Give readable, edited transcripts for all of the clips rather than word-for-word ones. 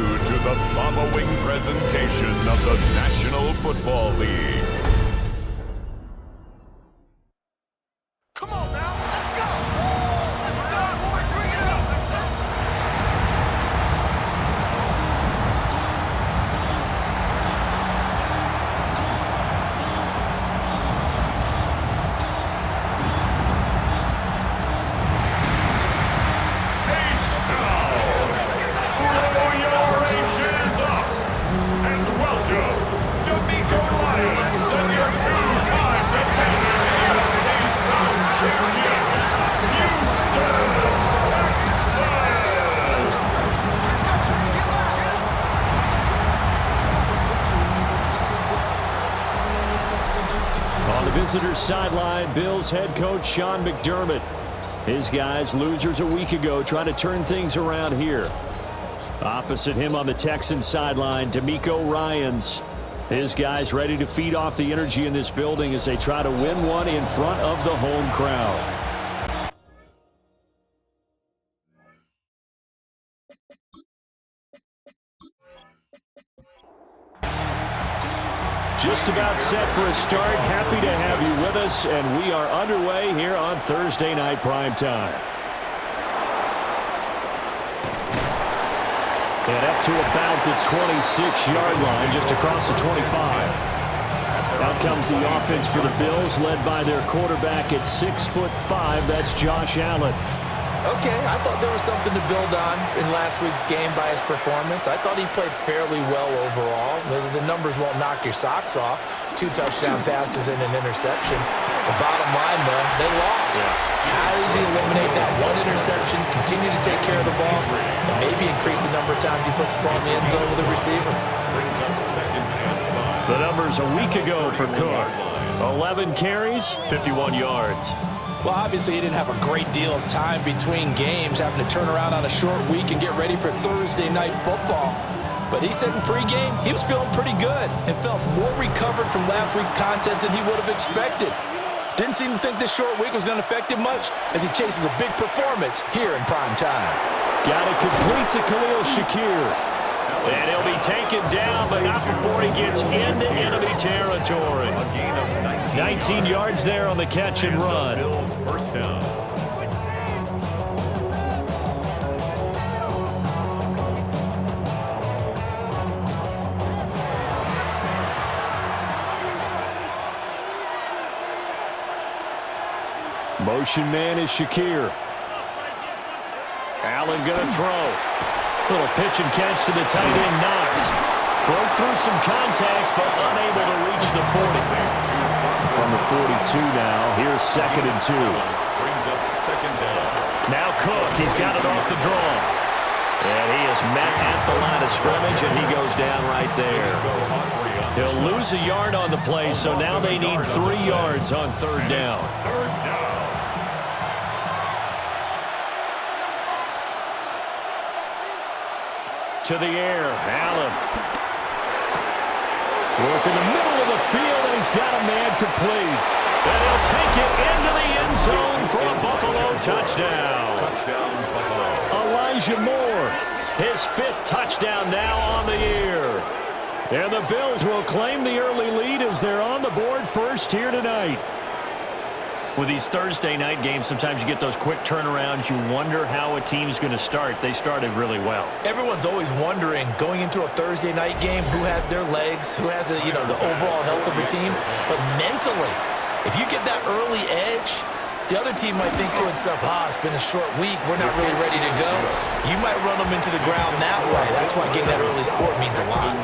you to the following presentation of the National Football League. Come on now, let's go! Let's go, boy, bring it up! On the visitor's sideline, Bills head coach Sean McDermott. His guys, losers a week ago, trying to turn things around here. Opposite him on the Texans sideline, DeMeco Ryans. His guys ready to feed off the energy in this building as they try to win one in front of the home crowd. Just about set for a start. Happy to have you with us, and we are underway here on Thursday Night Primetime. And up to about the 26-yard line, just across the 25. Out comes the offense for the Bills, led by their quarterback at 6'5". That's Josh Allen. Okay, I thought there was something to build on in last week's game by his performance. I thought he played fairly well overall. The numbers won't knock your socks off. 2 touchdown passes and an interception. The bottom line, though, they lost. How does he eliminate that one interception, continue to take care of the ball, and maybe increase the number of times he puts the ball in the end zone with the receiver? The numbers a week ago for Cook. 11 carries, 51 yards. Well, obviously, he didn't have a great deal of time between games, having to turn around on a short week and get ready for Thursday night football. But he said in pregame he was feeling pretty good and felt more recovered from last week's contest than he would have expected. Didn't seem to think this short week was going to affect him much as he chases a big performance here in prime time. Got it complete to Khalil Shakir. And he'll be taken down, but not before he gets into enemy territory. 19 yards there on the catch and run. First down. Motion man is Shakir. Allen gonna throw. Little pitch and catch to the tight end, Knox. Broke through some contact, but unable to reach the 40. From the 42 now, here's 2nd and 2. Brings up second down. Now Cook, he's got it off the draw. And he is met at the line of scrimmage, and he goes down right there. He'll lose a yard on the play, so now they need 3 yards on 3rd down. To the air, Allen. Work in the middle of the field, and he's got a man complete. And he'll take it into the end zone for a Buffalo touchdown. Touchdown, Buffalo. Elijah Moore, his 5th touchdown now on the year. And the Bills will claim the early lead as they're on the board first here tonight. With these Thursday night games, sometimes you get those quick turnarounds. You wonder how a team's going to start. They started really well. Everyone's always wondering, going into a Thursday night game, who has their legs, who has the overall health of the team. But mentally, if you get that early edge, the other team might think to itself, it's been a short week, we're not really ready to go. You might run them into the ground that way. That's why getting that early score means a lot.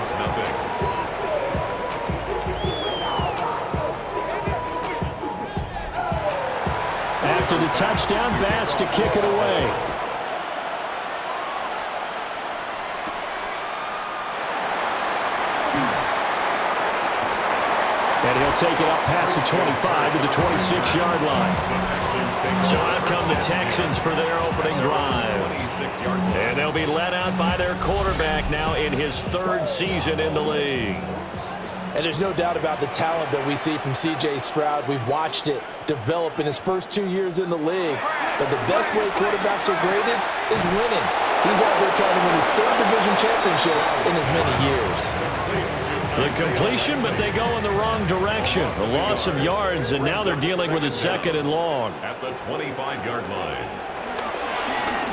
After the touchdown, Bass to kick it away. And he'll take it up past the 25 to the 26-yard line. So out come the Texans for their opening drive. And they'll be led out by their quarterback now in his 3rd season in the league. And there's no doubt about the talent that we see from C.J. Stroud. We've watched it develop in his first 2 years in the league. But the best way quarterbacks are graded is winning. He's out there trying to win his 3rd division championship in as many years. The completion, but they go in the wrong direction. The loss of yards, and now they're dealing with a 2nd and long. At the 25-yard line.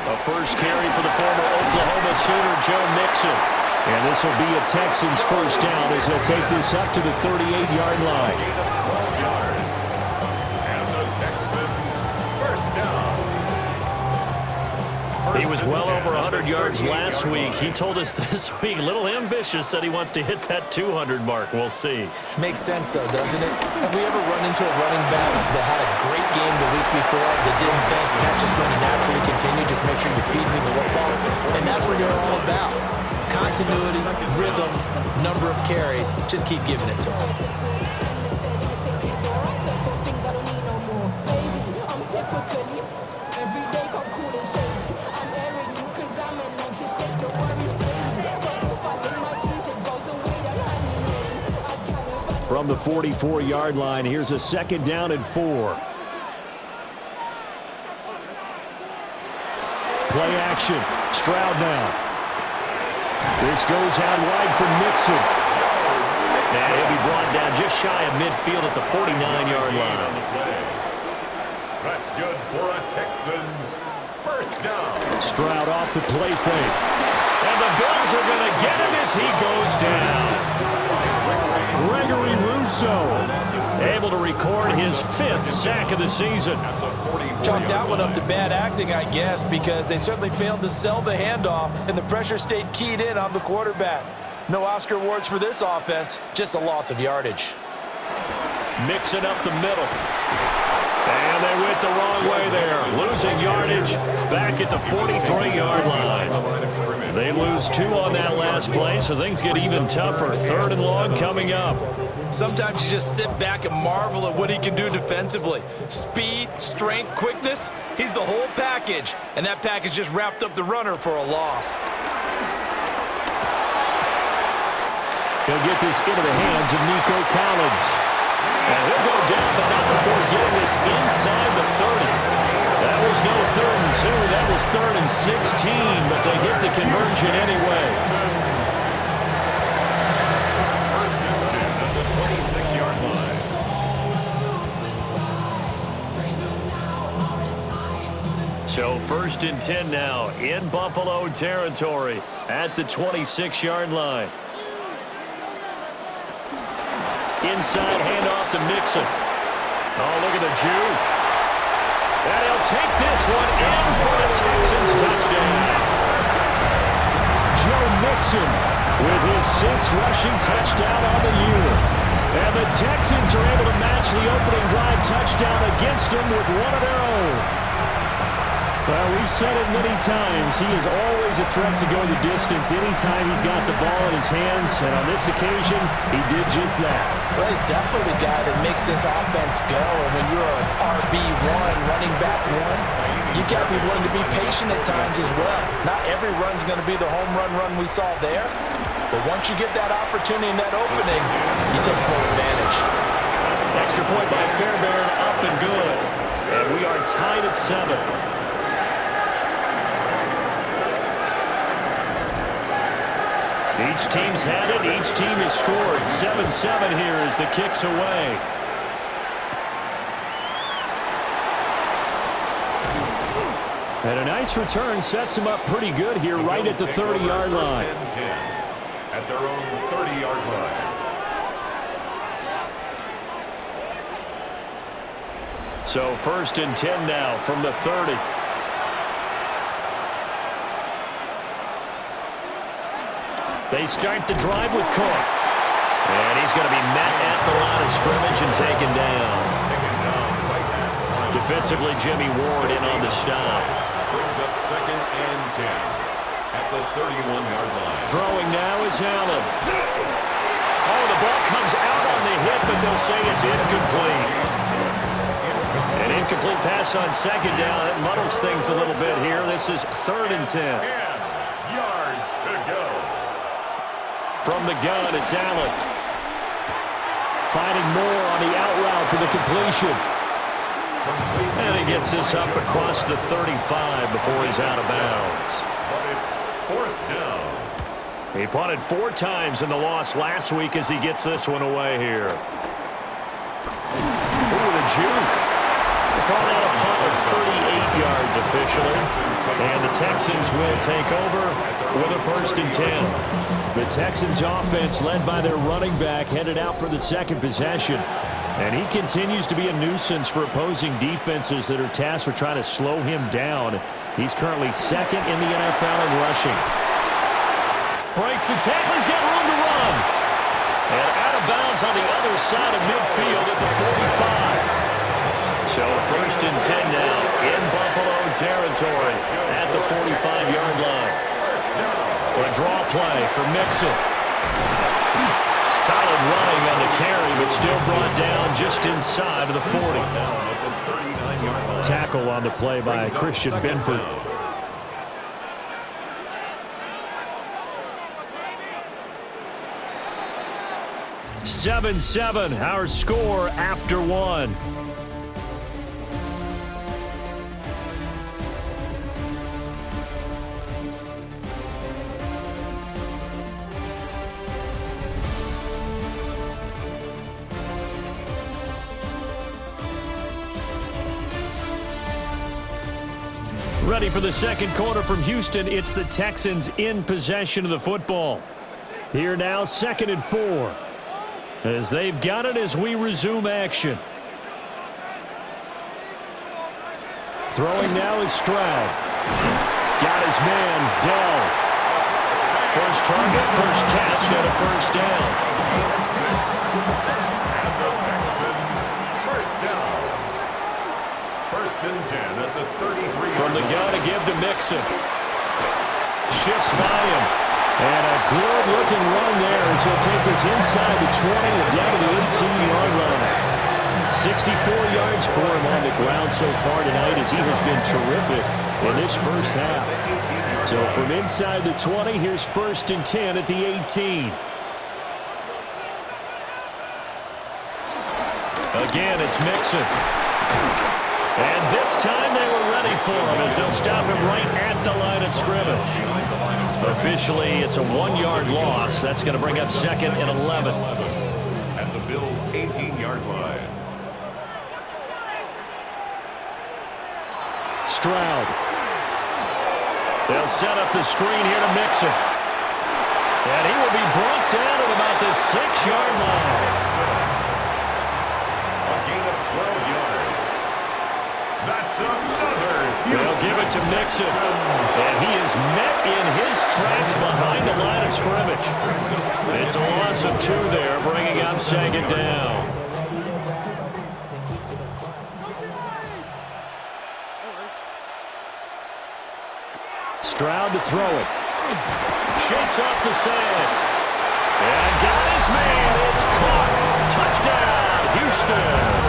A first carry for the former Oklahoma Sooner, Joe Mixon. And this will be a Texans first down as they'll take this up to the 38-yard line. Gain of 12 yards. And the Texans first down. He was well over 100 yards last week. He told us this week, a little ambitious, said he wants to hit that 200 mark. We'll see. Makes sense, though, doesn't it? Have we ever run into a running back that had a great game the week before that didn't think that's just going to naturally continue? Just make sure you feed me the football. And that's what they're all about. Continuity, rhythm, number of carries. Just keep giving it to him. From the 44-yard line, here's a 2nd down and 4. Play action. Stroud now. This goes out wide for Mixon. And he'll be brought down just shy of midfield at the 49-yard line. That's good for a Texans first down. Stroud off the play fake. And the Bills are going to get him as he goes down. Gregory Rousseau able to record his 5th sack of the season. Chalk that one up to bad acting, I guess, because they certainly failed to sell the handoff, and the pressure stayed keyed in on the quarterback. No Oscar awards for this offense, just a loss of yardage. Mixing up the middle. And they went the wrong way there. Losing yardage back at the 43-yard line. They lose 2 on that last play, so things get even tougher. 3rd and long coming up. Sometimes you just sit back and marvel at what he can do defensively. Speed, strength, quickness, he's the whole package. And that package just wrapped up the runner for a loss. He'll get this into the hands of Nico Collins. And he'll go down, but not before getting this inside the 30. That was no 3rd and 2. That was 3rd and 16, but they get the conversion anyway. First and 10. That's a 26-yard line. So 1st and 10 now in Buffalo territory at the 26-yard line. Inside handoff to Mixon. Oh, look at the juke. And he'll take this one in for a Texans touchdown. Joe Mixon with his 6th rushing touchdown on the year. And the Texans are able to match the opening drive touchdown against him with one of their own. Well, we've said it many times. He is always a threat to go the distance anytime he's got the ball in his hands. And on this occasion, he did just that. Well, he's definitely the guy that makes this offense go. And when you're an RB1, running back 1, you got to be willing to be patient at times as well. Not every run's going to be the home run we saw there. But once you get that opportunity and that opening, you take full advantage. Extra point by Fairbairn, up and good. And we are tied at 7. Each team's had it. Each team has scored. 7-7 here as the kick's away. And a nice return sets him up pretty good here right at the 30-yard line. At their own 30-yard line. So 1st and 10 now from the 30. They start the drive with Cook. And he's going to be met at the line of scrimmage and taken down. Defensively, Jimmy Ward in on the stop. Brings up 2nd and 10 at the 31-yard line. Throwing now is Allen. Oh, the ball comes out on the hit, but they'll say it's incomplete. An incomplete pass on 2nd down. That muddles things a little bit here. This is 3rd and 10. 10 yards to go. From the gun, it's Allen. Finding more on the out route for the completion. And he gets this up across the 35 before he's out of bounds. but it's 4th down. He punted 4 times in the loss last week as he gets this one away here. Ooh, the juke. Call that a punt of 38 yards officially. And the Texans will take over with a 1st and 10. The Texans offense, led by their running back, headed out for the second possession. And he continues to be a nuisance for opposing defenses that are tasked with trying to slow him down. He's currently 2nd in the NFL in rushing. Breaks the tackle. He's got room to run. And out of bounds on the other side of midfield at the 45. So 1st and 10 now in Buffalo territory at the 45-yard line. A draw play for Mixon. Solid running on the carry, but still brought down just inside of the 40. Tackle on the play by Christian Benford. 7-7, our score after 1. Ready for the second quarter from Houston. It's the Texans in possession of the football. Here now, 2nd and 4. As they've got it as we resume action. Throwing now is Stroud. Got his man, Dell. First target, first catch, and a 1st down. And the Texans, 1st down. 1st and 10 at the 33. From the gun to give to Mixon. Shifts by him. And a good-looking run there as he'll take this inside the 20 and down to the 18-yard line. 64 yards for him on the ground so far tonight as he has been terrific in this first half. So from inside the 20, here's 1st and 10 at the 18. Again, it's Mixon. And this time they were ready for him as they'll stop him right at the line of scrimmage. Officially, it's a 1-yard loss. That's going to bring up 2nd and 11. At the Bills' 18-yard line. Stroud. They'll set up the screen here to Mixon. And he will be brought down at about the 6-yard line. A gain of 12 yards. That's another. They'll give it to Mixon. And he is met in his tracks behind the line of scrimmage. It's a loss of 2 there, bringing up 2nd down. Stroud to throw it. Shakes off the sand. And got his man. It's caught. Touchdown, Houston.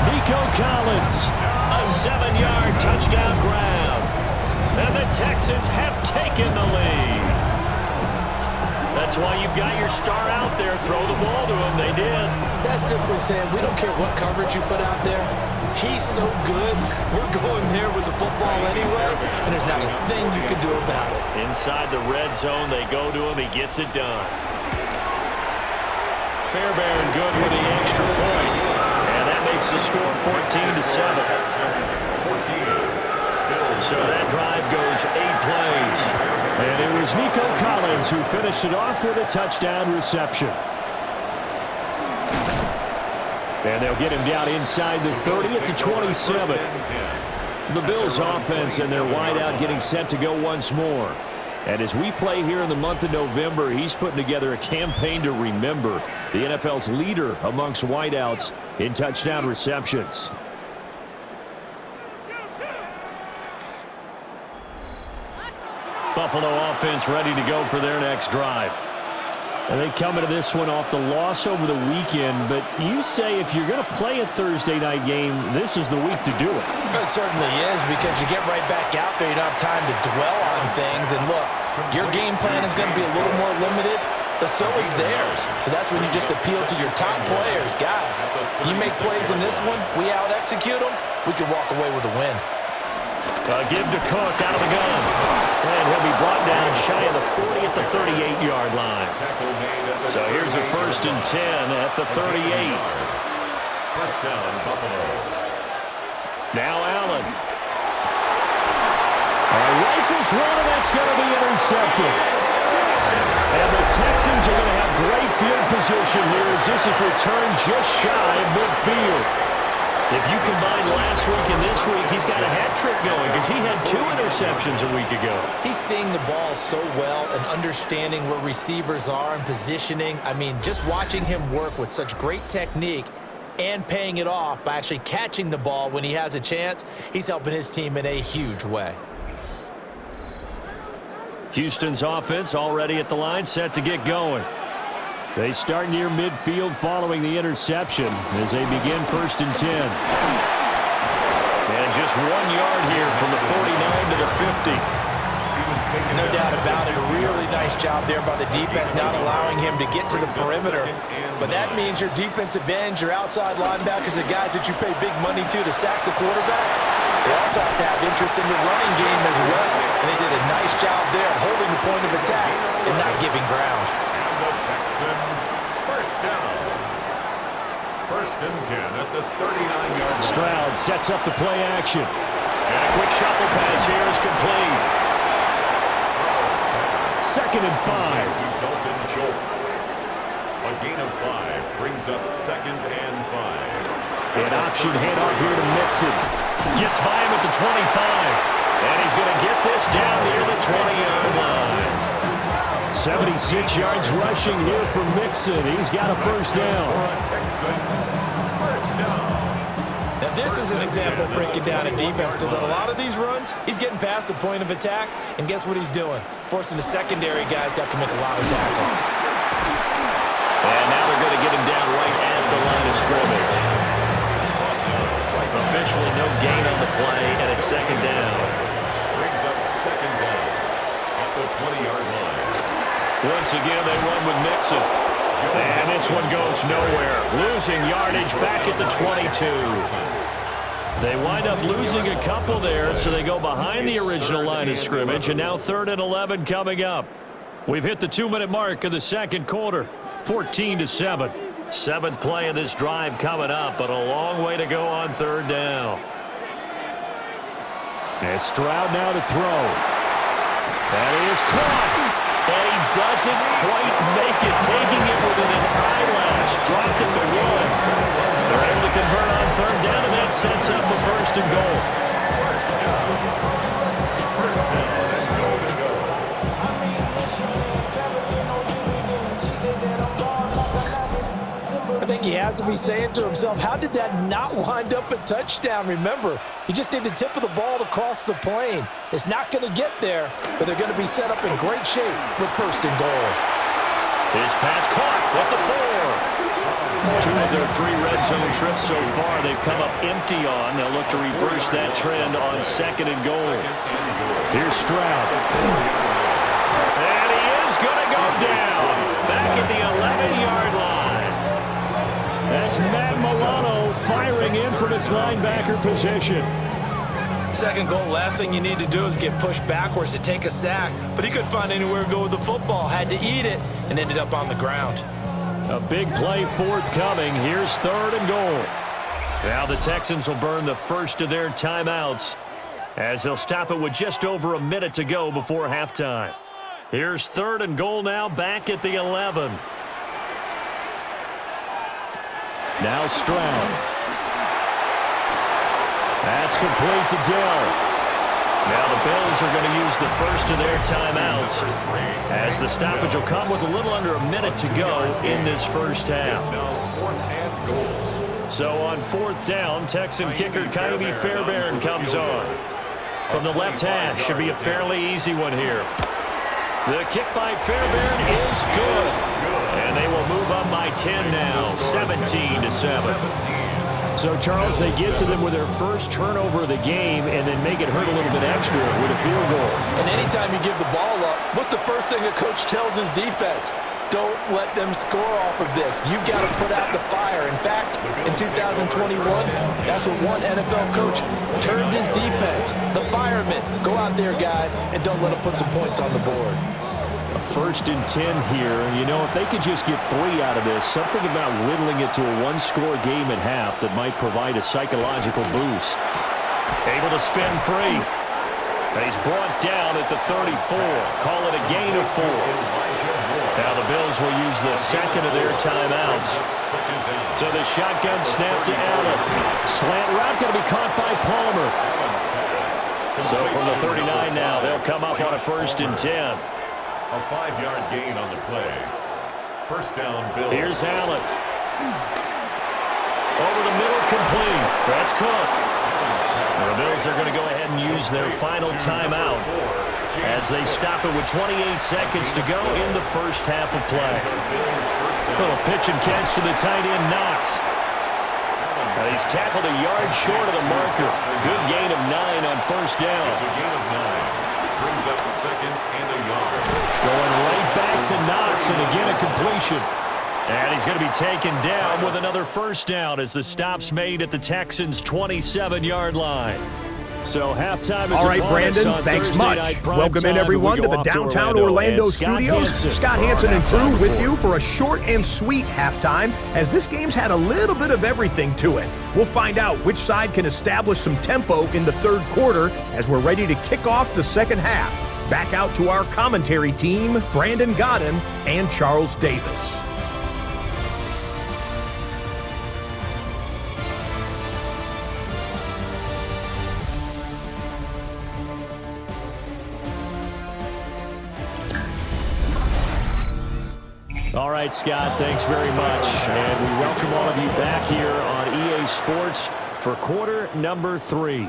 Nico Collins. A 7-yard touchdown grab. And the Texans have taken the lead. That's why you've got your star out there. Throw the ball to him. They did. That's simply saying we don't care what coverage you put out there. He's so good. We're going there with the football anyway, and there's not a thing you can do about it. Inside the red zone, they go to him. He gets it done. Fairbairn good with the extra point. And that makes the score 14-7. So that drive goes 8 plays. And it was Nico Collins who finished it off with a touchdown reception. And they'll get him down inside the 30 at the 27. The Bills offense and their wideout getting set to go once more. And as we play here in the month of November, he's putting together a campaign to remember, the NFL's leader amongst wideouts in touchdown receptions. Buffalo offense ready to go for their next drive. And they come into this one off the loss over the weekend, but you say if you're going to play a Thursday night game, this is the week to do it. It certainly is, because you get right back out there. You don't have time to dwell on things. And look, your game plan is going to be a little more limited, but so is theirs. So that's when you just appeal to your top players. Guys, you make plays in this one, we out-execute them, we can walk away with a win. Give to Cook out of the gun. And he'll be brought down shy of the 40 at the 38-yard line. So here's a 1st and 10 at the 38. First down, Buffalo. Now Allen. Rifles one, and that's going to be intercepted. And the Texans are going to have great field position here as this is returned just shy of midfield. If you combine last week and this week, he's got a hat trick going because he had 2 interceptions a week ago. He's seeing the ball so well and understanding where receivers are and positioning. I mean, just watching him work with such great technique and paying it off by actually catching the ball when he has a chance, he's helping his team in a huge way. Houston's offense already at the line, set to get going. They start near midfield following the interception as they begin 1st and 10. And just 1 yard here from the 49 to the 50. No doubt about it. A really nice job there by the defense, not allowing him to get to the perimeter. But that means your defensive ends, your outside linebackers, the guys that you pay big money to sack the quarterback, they also have to have interest in the running game as well. And they did a nice job there holding the point of attack and not giving ground. And the Texans, first down. 1st and 10 at the 39-yard line. Stroud sets up the play action. And a quick shuffle pass here is complete. 2nd and 5. To Dalton Schultz. A gain of 5 brings up 2nd and 5. An option handoff here to Mixon. Gets by him at the 25. And he's going to get this down near the 20-yard line. 76 yards rushing here for Mixon. He's got a 1st down. Texans, first down. Now this is an example of breaking down a defense because on a lot of these runs, he's getting past the point of attack, and guess what he's doing? Forcing the secondary guys to have to make a lot of tackles. And now they're going to get him down right at the line of scrimmage. Officially no gain on the play, and it's 2nd down. Brings up 2nd down at the 20-yard line. Once again, they run with Mixon. And this one goes nowhere. Losing yardage back at the 22. They wind up losing a couple there, so they go behind the original line of scrimmage, and now 3rd and 11 coming up. We've hit the 2-minute mark of the 2nd quarter, 14-7. 7th play of this drive coming up, but a long way to go on 3rd down. And Stroud now to throw. That is caught. And he doesn't quite make it, taking it within an eyelash. Dropped at the 1. They're able to convert on 3rd down, and that sets up the 1st and goal. First down and goal to go. I think he has to be saying to himself, how did that not wind up a touchdown? Remember, you just need the tip of the ball to cross the plane. It's not going to get there, but they're going to be set up in great shape with 1st and goal. His pass caught at the 4. 2 of their 3 red zone trips so far they've come up empty on. They'll look to reverse that trend on 2nd and goal. Here's Stroud. And he is going to go down back at the 11-yard line. That's Matt Milano firing in from his linebacker position. 2nd goal, last thing you need to do is get pushed backwards to take a sack, but he couldn't find anywhere to go with the football, had to eat it, and ended up on the ground. A big play forthcoming. Here's 3rd and goal. Now the Texans will burn the first of their timeouts as they'll stop it with just over a minute to go before halftime. Here's 3rd and goal now, back at the 11. Now Stroud. That's complete to Dell. Now the Bills are going to use the first of their timeouts as the stoppage will come with a little under a minute to go in this first half. So on 4th down, Texan kicker Kaimi Fairbairn comes on. From the left hash, should be a fairly easy one here. The kick by Fairbairn is good. And they will move up by 10 now, 17-7. So, Charles, they get to them with their first turnover of the game and then make it hurt a little bit extra with a field goal. And anytime you give the ball up, what's the first thing a coach tells his defense? Don't let them score off of this. You've got to put out the fire. In fact, in 2021, that's what one NFL coach termed his defense. The firemen. Go out there, guys, and don't let them put some points on the board. A 1st and 10 here. You know, if they could just get 3 out of this, something about whittling it to a one-score game at half that might provide a psychological boost. Able to spin free. And he's brought down at the 34. Call it a gain of 4. Now the Bills will use the second of their timeouts. So the shotgun snap to Allen. Slant route going to be caught by Palmer. So from the 39 now, they'll come up on a 1st and 10. A 5-yard gain on the play. First down, Bills. Here's Allen. Over the middle, complete. That's Cook. The Bills are going to go ahead and use their final timeout as they stop it with 28 seconds to go in the first half of play. Little pitch and catch to the tight end, Knox. And he's tackled a yard short of the marker. Good gain of 9 on first down. It's a gain of 9. Brings up 2nd and a yard. Going right back to Knox, and again a completion. And he's going to be taken down with another first down as the stop's made at the Texans' 27-yard line. So halftime is all right, Brandon, on thanks Thursday much. Prime Welcome in, time, everyone, to the downtown Orlando studios. Scott Hansen and crew with you for a short and sweet halftime, as this game's had a little bit of everything to it. We'll find out which side can establish some tempo in the third quarter as we're ready to kick off the second half. Back out to our commentary team, Brandon Godden and Charles Davis. All right, Scott, thanks very much. And we welcome all of you back here on EA Sports for quarter number 3.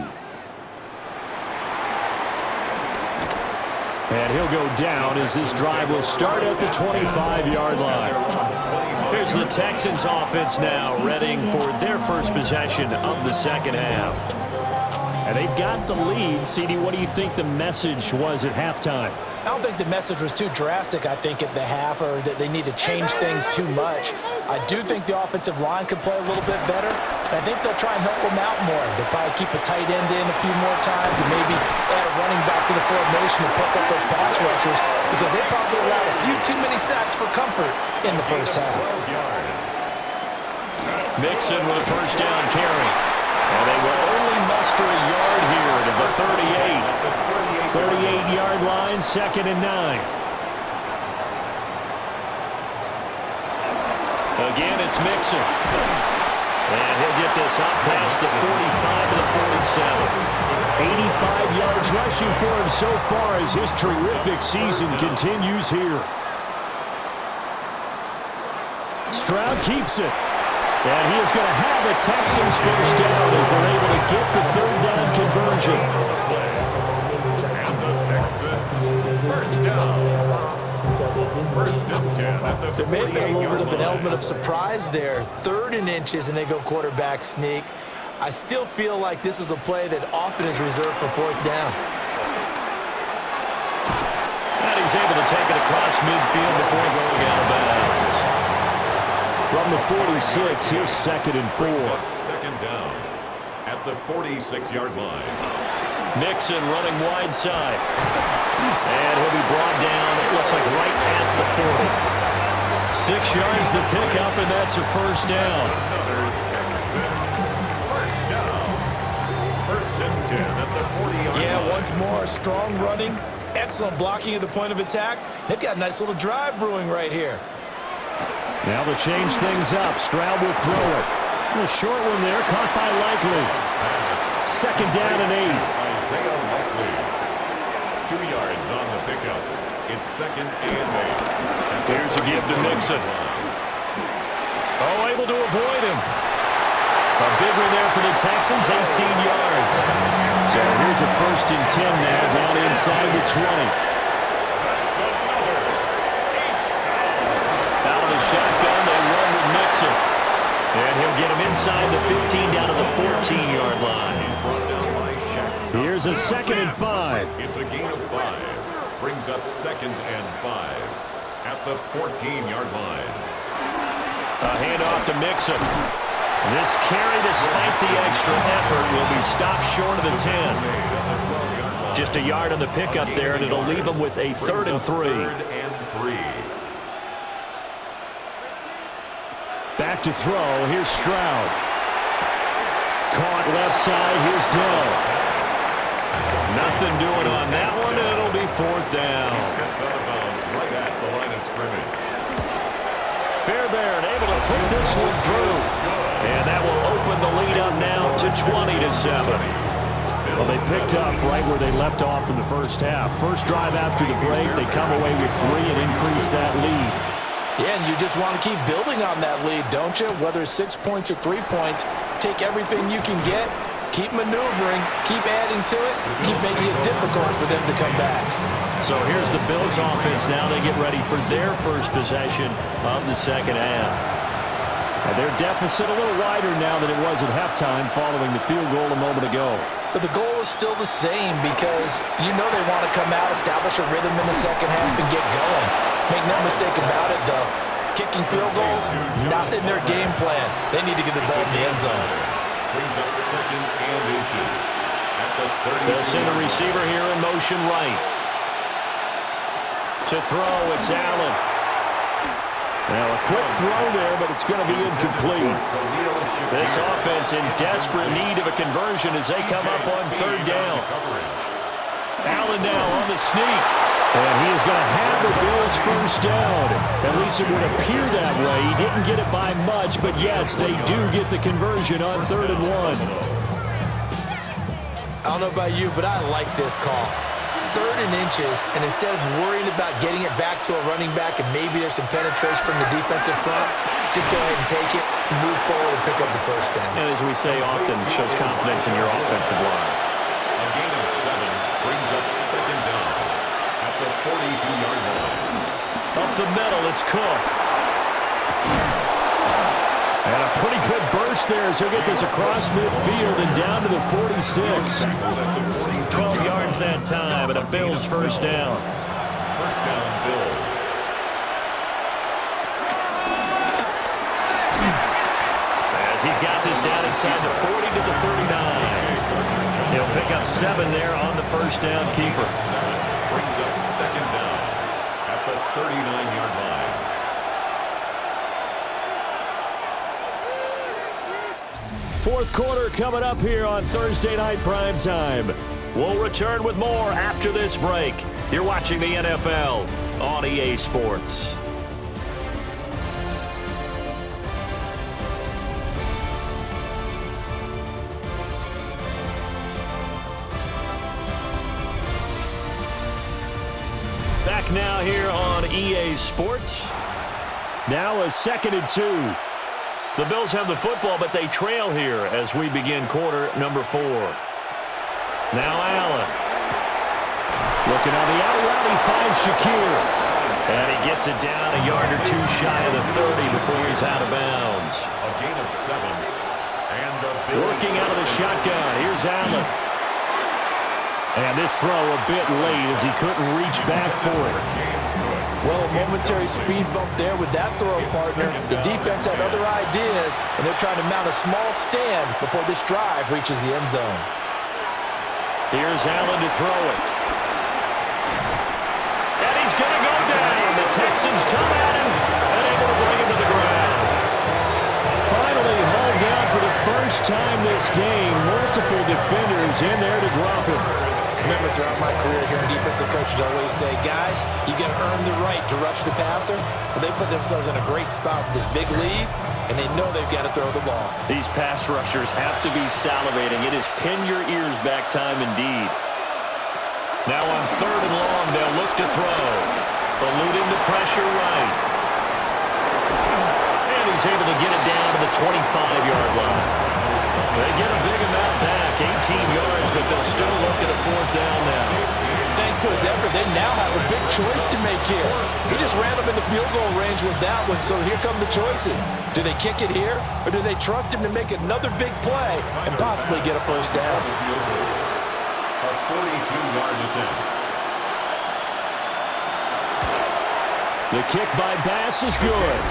And he'll go down as this drive will start at the 25-yard line. Here's the Texans offense now, readying for their first possession of the second half. And they've got the lead. CD, what do you think the message was at halftime? I don't think the message was too drastic, I think, at the half, or that they need to change things too much. I do think the offensive line could play a little bit better. I think they'll try and help them out more. They'll probably keep a tight end in a few more times and maybe add a running back to the formation to pick up those pass rushers, because they probably allowed a few too many sacks for comfort in the first half. Mixon with a first down carry. And they will only muster a yard here to the 38. 38-yard line, 2nd and 9. Again, it's Mixon. And he'll get this up past the 45 to the 47. 85 yards rushing for him so far as his terrific season continues here. Stroud keeps it. And he is going to have a Texans first down as they're able to get the third down conversion. And the Texans first down. 1st and 10 at the 48-yard line. There may have been a little bit of an element of surprise there. 3rd and inches, and they go quarterback sneak. I still feel like this is a play that often is reserved for 4th down. And he's able to take it across midfield before going out of bounds. From the 46, here's 2nd and 4. 2nd down at the 46-yard line. Mixon running wide side. And he'll be brought down, it looks like right at the 40. 6 yards the pickup, and that's a first down. Another Texans first down. 1st and 10 at the 40-yard line. Yeah, once more, strong running, excellent blocking at the point of attack. They've got a nice little drive brewing right here. Now to change things up, Stroud will throw it. A short one there, caught by Likely. 2nd down and 8. Isaiah Likely. 2 yards on the pickup. It's 2nd and 8. Here's a give to Mixon. Oh, able to avoid him. A big one there for the Texans, 18 yards. So here's a 1st and 10 now, down inside the 20. Out of the shotgun, they run with Mixon. And he'll get him inside the 15 down to the 14-yard line. Here's a 2nd and 5. It's a gain of 5. Brings up 2nd and 5 at the 14-yard line. A handoff to Mixon. This carry, despite the extra effort, will be stopped short of the 10. Just a yard on the pickup there, and it'll leave them with a 3rd and 3. Back to throw. Here's Stroud. Caught left side. Here's Dell. Nothing doing on that one. It'll be 4th down. He steps out of bounds right at the line of scrimmage. Fairbairn able to put this one through. And that will open the lead up now to 20-7. Well, they picked up right where they left off in the first half. First drive after the break, they come away with 3 and increase that lead. Yeah, and you just want to keep building on that lead, don't you? Whether it's 6 points or 3 points, take everything you can get, keep maneuvering, keep adding to it, keep making it difficult for them to come back. So here's the Bills offense now. They get ready for their first possession of the second half. And their deficit a little wider now than it was at halftime following the field goal a moment ago. But the goal is still the same because you know they want to come out, establish a rhythm in the second half, and get going. Make no mistake about it, though. Kicking field goals, not in their game plan. They need to get the ball in the end zone. Brings up 2nd and inches at the 30. They'll send a receiver here in motion right. To throw, it's Allen. Now a quick throw there, but it's going to be incomplete. This offense in desperate need of a conversion as they come up on 3rd down. Allen now on the sneak. And he is going to have the Bills first down. At least it would appear that way. He didn't get it by much, but yes, they do get the conversion on 3rd and 1. I don't know about you, but I like this call. 3rd and inches, and instead of worrying about getting it back to a running back and maybe there's some penetration from the defensive front, just go ahead and take it, move forward, and pick up the first down. And as we say often, it shows confidence in your offensive line. A gain of 7 brings up 2nd down at the 42-yard line. Up the middle, it's Cook. And a pretty good burst there as he'll get this across midfield and down to the 46. 12 yards that time, and a Bills first down. First down, Bills. As he's got this down inside the 40 to the 39. He'll pick up 7 there on the first down keeper. 7 brings up 2nd down at the 39-yard line. Fourth quarter coming up here on Thursday Night Primetime. We'll return with more after this break. You're watching the NFL on EA Sports. Back now here on EA Sports. Now a 2nd and 2. The Bills have the football, but they trail here as we begin quarter number 4. Now Allen. Looking on the out route, he finds Shakir. And he gets it down a yard or 2 shy of the 30 before he's out of bounds. A gain of 7. And the Bills working out of the shotgun. Here's Allen. And this throw a bit late as he couldn't reach back for it. Well, a momentary speed bump there with that throw, partner. The defense had other ideas, and they're trying to mount a small stand before this drive reaches the end zone. Here's Allen to throw it. And he's going to go down. The Texans come at him and able to bring him to the ground. Finally hauled down for the first time this game. Multiple defenders in there to drop him. Remember, throughout my career here in defensive coaches, I always say, guys, you got to earn the right to rush the passer. But they put themselves in a great spot with this big lead, and they know they've got to throw the ball. These pass rushers have to be salivating. It is pin your ears back time indeed. Now on 3rd and long, they'll look to throw. Eluding the pressure right. And he's able to get it down to the 25-yard line. They get a big amount back, 18 yards, but they'll still look at a 4th down now. Thanks thanks to his effort, they now have a big choice to make here. He just ran them into field goal range with that one, so here come the choices. Do they kick it here, or do they trust him to make another big play and possibly get a first down? A 42-yard attempt. The kick by Bass is good.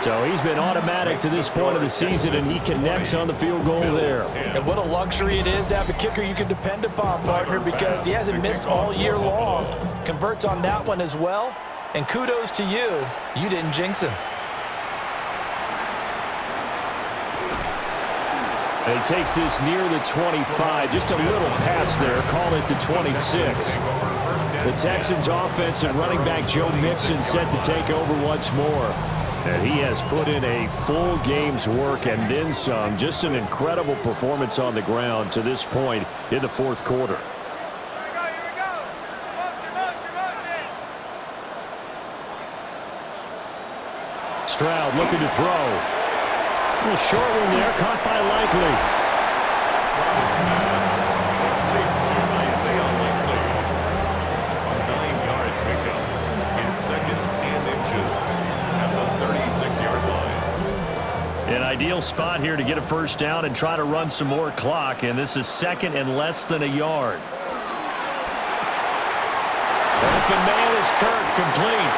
So he's been automatic to this point of the season, and he connects on the field goal there. And what a luxury it is to have a kicker you can depend upon, partner, because he hasn't missed all year long. Converts on that one as well. And kudos to you. You didn't jinx him. And he takes this near the 25. Just a little pass there. Call it the 26. The Texans offense and running back Joe Mixon set to take over once more. And he has put in a full game's work and then some. Just an incredible performance on the ground to this point in the fourth quarter. Here we go. Motion. Stroud looking to throw. A little short one there, caught by Likely. An ideal spot here to get a first down and try to run some more clock, and this is second and less than a yard. Open man is Kirk, complete.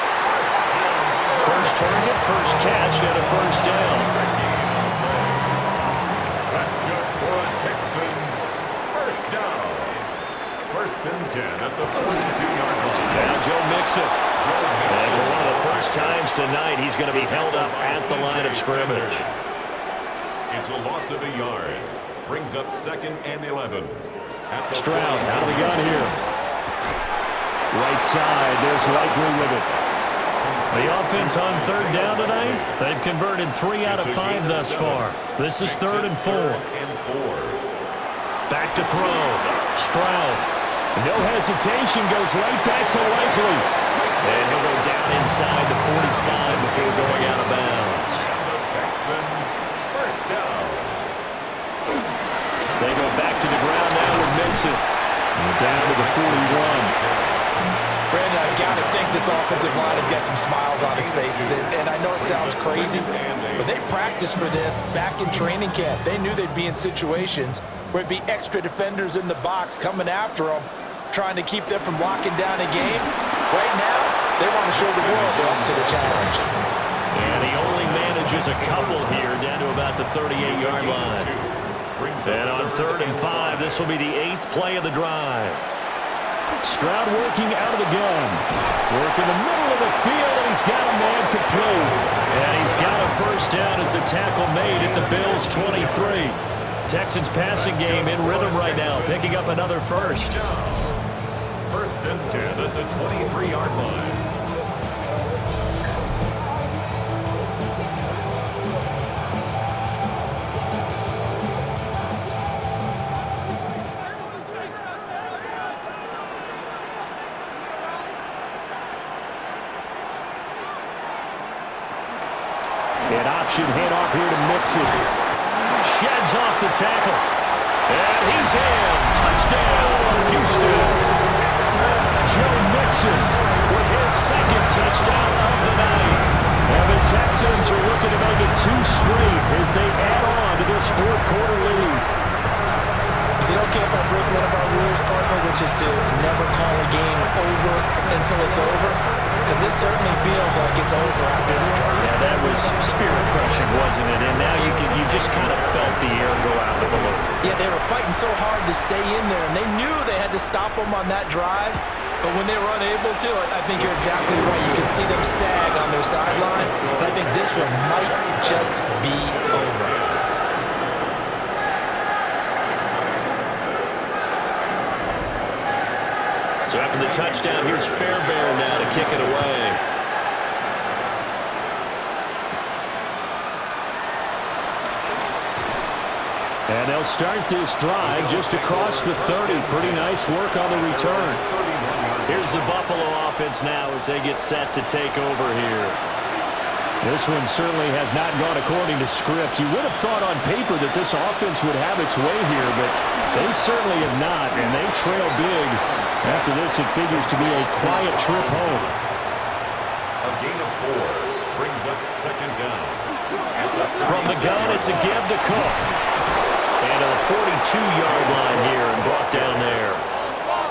First target, first catch, and a first down. That's good for a Texans first down. First and 10 at the 42-yard line. Now Joe Mixon. And for one of the first times tonight, he's going to be held up at the line of scrimmage. It's a loss of a yard. Brings up second and 11. Stroud out of the gun here. Right side, there's Likely with it. The offense on third down tonight, they've converted 3 out of 5 thus far. This is 3rd and 4. Back to throw. Stroud. No hesitation, goes right back to Likely. And he'll go down inside the 45 before going out of bounds. Texans first down. They go back to the ground now with Mixon. And down to the 41. Brandon, I've got to think this offensive line has got some smiles on its faces. And I know it sounds crazy, but they practiced for this back in training camp. They knew they'd be in situations where it'd be extra defenders in the box coming after them, trying to keep them from locking down a game. Right now, they want to show the world they're up to the challenge. And he only manages a couple here down to about the 38-yard line. And on 3rd and 5, this will be the 8th play of the drive. Stroud working out of the gun. Work in the middle of the field, and he's got a man complete. And he's got a first down as a tackle made at the Bills' 23. Texans passing game in rhythm right now, picking up another first. First and 10 at the 23-yard line. An option handoff here to Mixon. Sheds off the tackle. And he's in. Touchdown, Houston. Joe Mixon with his second touchdown of the night. And the Texans are looking to make it 2 straight as they add on to this fourth quarter lead. Is it okay if I break one of our rules, partner, which is to never call a game over until it's over? Because this certainly feels like it's over after that drive. Yeah, that was spirit-crushing, wasn't it? And now you just kind of felt the air go out of the balloon. Yeah, they were fighting so hard to stay in there, and they knew they had to stop them on that drive. But when they were unable to, I think you're exactly right. You can see them sag on their sideline. And I think this one might just be over. So after the touchdown, here's Fairbairn now to kick it away. And they'll start this drive just across the 30. Pretty nice work on the return. Here's the Buffalo offense now as they get set to take over here. This one certainly has not gone according to script. You would have thought on paper that this offense would have its way here, but they certainly have not, and they trail big After this, it figures to be a quiet trip home. A gain of 4 brings up second down. From the gun, it's a give to Cook. And to the 42-yard line here and brought down there.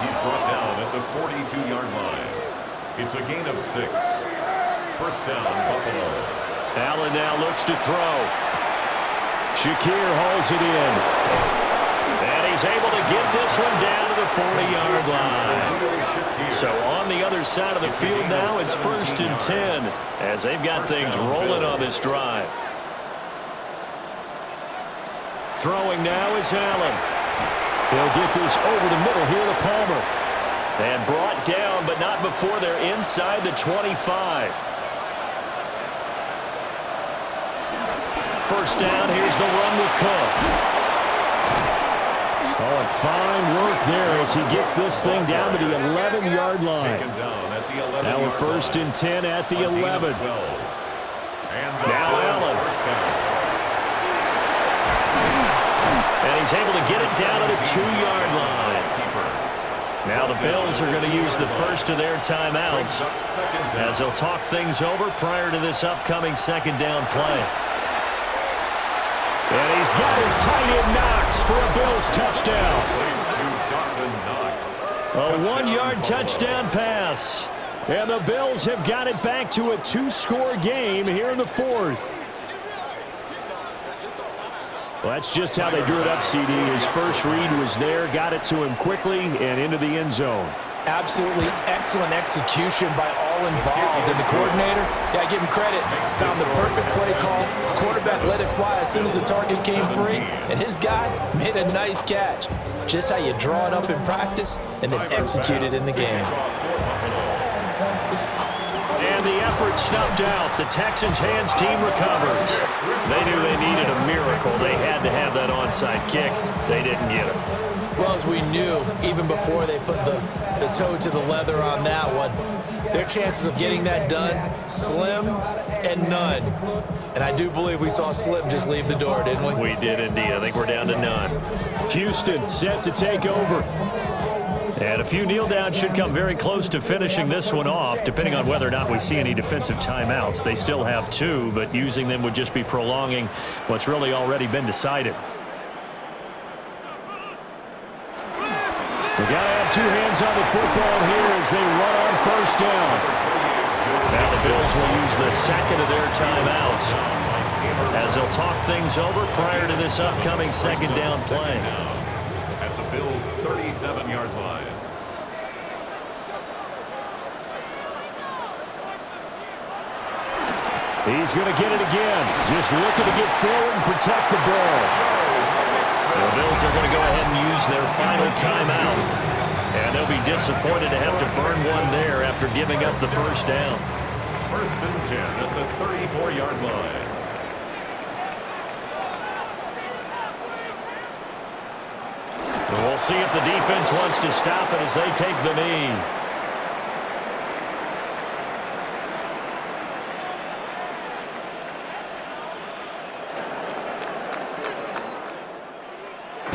He's brought down at the 42-yard line. It's a gain of 6. First down, Buffalo. Allen now looks to throw. Shakir hauls it in. And he's able to get this one down to the 40-yard line. So on the other side of the field now, it's 1st and 10 as they've got things rolling on this drive. Throwing now is Allen. He'll get this over the middle here to Palmer. And brought down, but not before they're inside the 25. First down, here's the run with Cook. Oh, and fine work there as he gets this thing down to the 11-yard line. Now we're 1st and 10 at the 11. Now Allen. And he's able to get it down to the 2-yard line. Now the Bills are going to use the first of their timeouts as they'll talk things over prior to this upcoming second down play. And he's got his tight end Knox for a Bills touchdown. A 1-yard touchdown pass. And the Bills have got it back to a 2-score game here in the 4th. Well, that's just how they drew it up, CD. His first read was there, got it to him quickly, and into the end zone. Absolutely excellent execution by all involved. And the coordinator, yeah, give him credit, found the perfect play call. Quarterback let it fly as soon as the target came free, and his guy made a nice catch. Just how you draw it up in practice and then execute it in the game. And the effort snuffed out. The Texans' hands team recovers. They knew they needed a miracle. They had to have that onside kick. They didn't get it. Well, as we knew, even before they put the toe to the leather on that one, their chances of getting that done, slim and none. And I do believe we saw Slim just leave the door, didn't we? We did indeed. I think we're down to none. Houston set to take over. And a few kneel downs should come very close to finishing this one off, depending on whether or not we see any defensive timeouts. They still have 2, but using them would just be prolonging what's really already been decided. We got to have 2 hands on the football here as they run on first down. Now the Bills will use the second of their timeouts as they'll talk things over prior to this upcoming second down play. At the Bills' 37-yard line. He's going to get it again. Just looking to get forward and protect the ball. The Bills are going to go ahead and use their final timeout. And they'll be disappointed to have to burn one there after giving up the first down. 1st and 10 at the 34-yard line. And we'll see if the defense wants to stop it as they take the knee.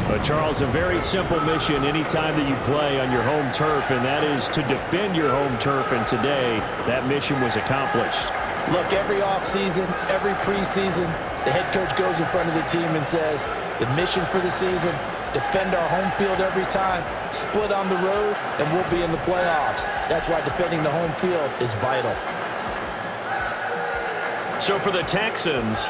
But Charles, a very simple mission anytime that you play on your home turf, and that is to defend your home turf. And today, that mission was accomplished. Look, every offseason, every preseason, the head coach goes in front of the team and says, the mission for the season, defend our home field every time, split on the road, and we'll be in the playoffs. That's why defending the home field is vital. So for the Texans,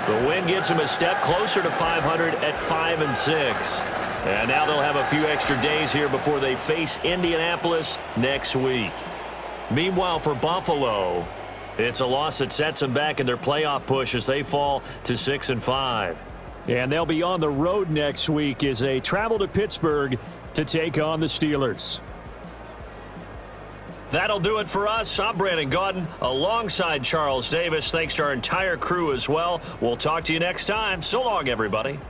the win gets them a step closer to 500 at 5-6. And now they'll have a few extra days here before they face Indianapolis next week. Meanwhile, for Buffalo, it's a loss that sets them back in their playoff push as they fall to 6-5. And they'll be on the road next week as they travel to Pittsburgh to take on the Steelers. That'll do it for us. I'm Brandon Gaudin alongside Charles Davis. Thanks to our entire crew as well. We'll talk to you next time. So long, everybody.